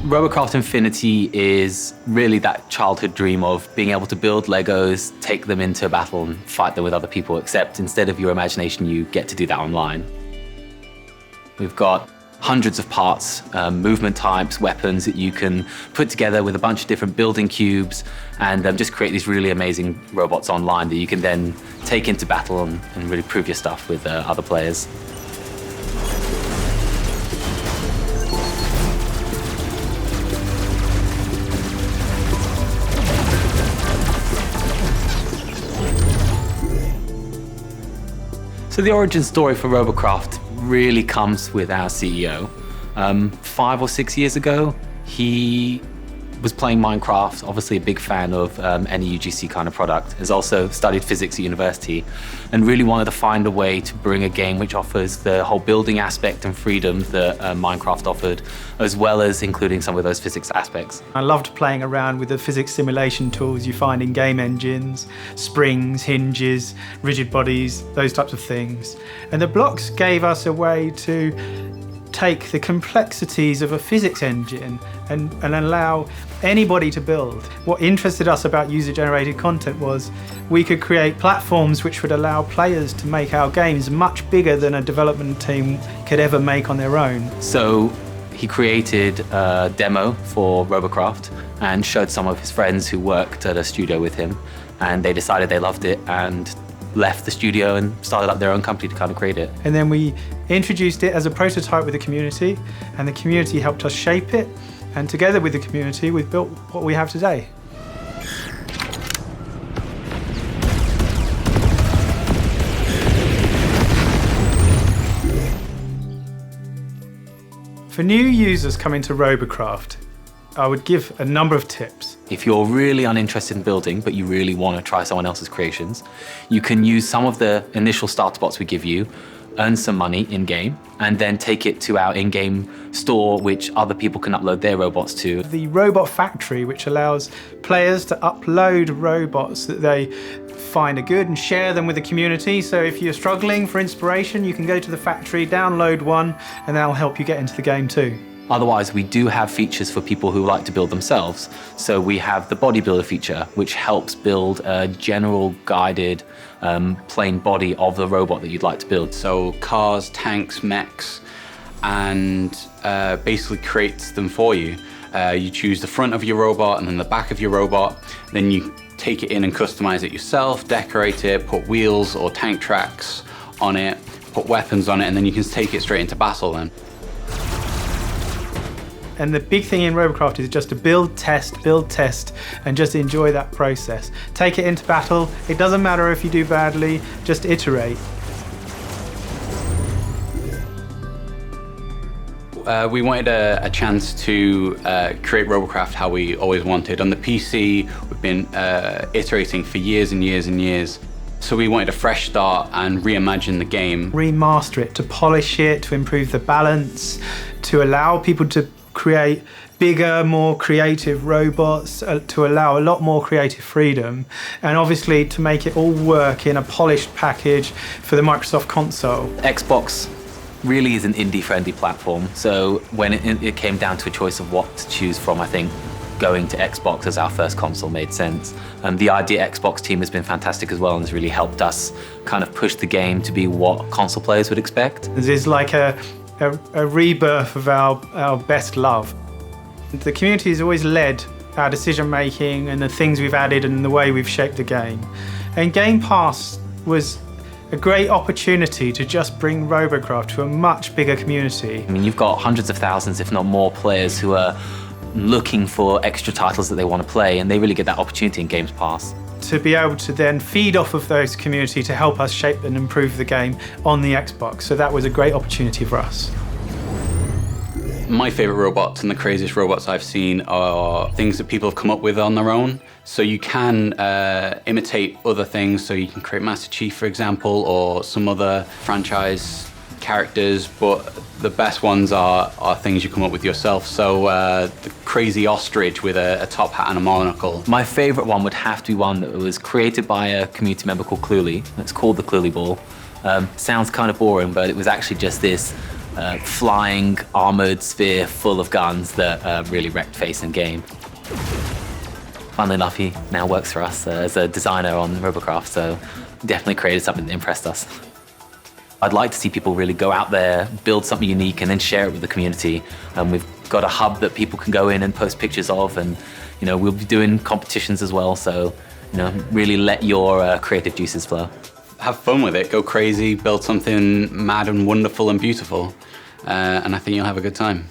Robocraft Infinity is really that childhood dream of being able to build Legos, take them into battle and fight them with other people, except instead of your imagination, you get to do that online. We've got hundreds of parts, movement types, weapons that you can put together with a bunch of different building cubes and just create these really amazing robots online that you can then take into battle and really prove your stuff with other players. So the origin story for Robocraft really comes with our CEO. 5 or 6 years ago, he was playing Minecraft, obviously a big fan of any UGC kind of product, has also studied physics at university, and really wanted to find a way to bring a game which offers the whole building aspect and freedom that Minecraft offered, as well as including some of those physics aspects. I loved playing around with the physics simulation tools you find in game engines, springs, hinges, rigid bodies, those types of things. And the blocks gave us a way to take the complexities of a physics engine and allow anybody to build. What interested us about user-generated content was we could create platforms which would allow players to make our games much bigger than a development team could ever make on their own. So he created a demo for Robocraft and showed some of his friends who worked at a studio with him, and they decided they loved it and left the studio and started up their own company to kind of create it. And then we introduced it as a prototype with the community, and the community helped us shape it, and together with the community we've built what we have today. For new users coming to Robocraft, I would give a number of tips. If you're really uninterested in building, but you really want to try someone else's creations, you can use some of the initial starter bots we give you, earn some money in-game, and then take it to our in-game store, which other people can upload their robots to. The Robot Factory, which allows players to upload robots that they find are good and share them with the community. So if you're struggling for inspiration, you can go to the factory, download one, and that'll help you get into the game too. Otherwise, we do have features for people who like to build themselves. So we have the bodybuilder feature, which helps build a general guided plain body of the robot that you'd like to build. So cars, tanks, mechs, and basically creates them for you. You choose the front of your robot and then the back of your robot. Then you take it in and customize it yourself, decorate it, put wheels or tank tracks on it, put weapons on it, and then you can take it straight into battle then. And the big thing in Robocraft is just to build, test, and just enjoy that process. Take it into battle. It doesn't matter if you do badly, just iterate. We wanted a chance to create Robocraft how we always wanted. On the PC, we've been iterating for years and years and years. So we wanted a fresh start and reimagine the game. Remaster it, to polish it, to improve the balance, to allow people to create bigger, more creative robots, to allow a lot more creative freedom, and obviously to make it all work in a polished package for the Microsoft console. Xbox really is an indie-friendly platform, so when it came down to a choice of what to choose from, I think going to Xbox as our first console made sense. The Idea Xbox team has been fantastic as well and has really helped us kind of push the game to be what console players would expect. This is like a rebirth of our best love. The community has always led our decision making and the things we've added and the way we've shaped the game. And Game Pass was a great opportunity to just bring Robocraft to a much bigger community. I mean, you've got hundreds of thousands, if not more, players who are looking for extra titles that they want to play, and they really get that opportunity in Game Pass. To be able to then feed off of those community to help us shape and improve the game on the Xbox. So that was a great opportunity for us. My favorite robots and the craziest robots I've seen are things that people have come up with on their own. So you can imitate other things. So you can create Master Chief, for example, or some other franchise characters, but the best ones are things you come up with yourself. So the crazy ostrich with a top hat and a monocle. My favorite one would have to be one that was created by a community member called Cluely. It's called the Cluely Ball. Sounds kind of boring, but it was actually just this flying armored sphere full of guns that really wrecked face in game. Funnily enough, he now works for us as a designer on Robocraft, so definitely created something that impressed us. I'd like to see people really go out there, build something unique, and then share it with the community. We've got a hub that people can go in and post pictures of, and we'll be doing competitions as well. So really let your creative juices flow. Have fun with it. Go crazy. Build something mad and wonderful and beautiful, and I think you'll have a good time.